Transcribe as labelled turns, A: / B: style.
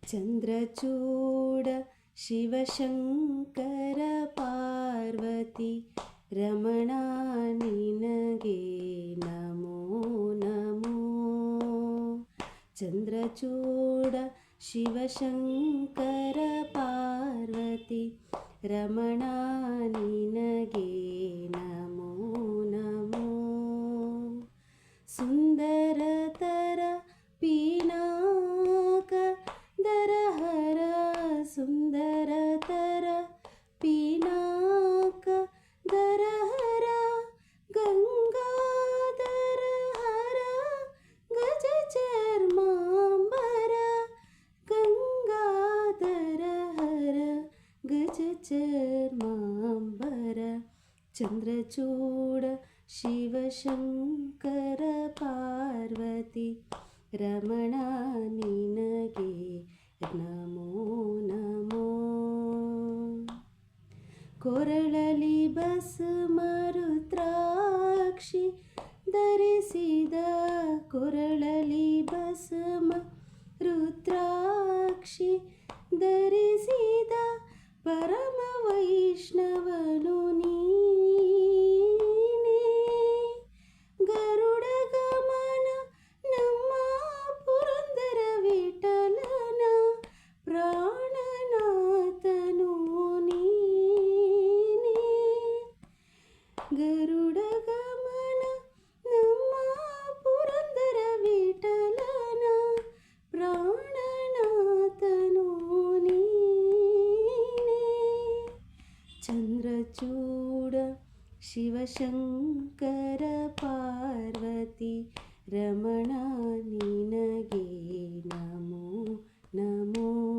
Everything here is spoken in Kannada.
A: ಚಂದ್ರಚೂಡ ಶಿವಶಂಕರ ಪಾರ್ವತಿ ರಮಣ ನಿನಗೆ ನಮೋ ನಮೋ. ಚಂದ್ರಚೂಡ ಶಿವಶಂಕರ ಪಾರ್ವತಿ ರಮಣ ನಿನಗೆ ನಮೋ ನಮೋ. ಸುಂದರತರ ಪಿನಾಕ ದರಹರ ಸುಂದರತರ ಪಿನಾಕ ದರಹರ ಗಂಗಾಧರ ಹರ ಗಜ ಚರ್ಮಾಂಬರ ಗಂಗಾಧರ ಹರ ಗಜ ಚರ್ಮಾಂಬರ. ಚಂದ್ರಚೂಡ ಶಿವಶಂಕರ ಪಾರ್ವತಿ ರಮಣ ನಿನಗೆ ನಮೋ ನಮೋ. ಕೊರಳಲಿ ಭಸ್ಮ ರುದ್ರಾಕ್ಷಿ ಧರಿಸಿದ ಕೊರಳಲಿ ಭಸ್ಮ ರುದ್ರಾಕ್ಷಿ ಧರಿಸಿದ ಪರಮ ವೈಷ್ಣವನು ನೀನೇ. ಗರುಡ ಗಮನ ನಮ್ಮ ಪುರಂದರ ವಿಠಲನ ಪ್ರಾಣನಾಥನು ನೀನೇ. ಗರುಡ ಗಮನ ನಮ್ಮ ಪುರಂದರ ವಿಠಲನ ಪ್ರಾಣನಾಥನು ನೀನೇ. ಚಂದ್ರಚೂಡ ಶಿವಶಂಕರ ಪಾರ್ವತಿ ರಮಣ ನಿನಗೆ ನಮೋ ನಮೋ.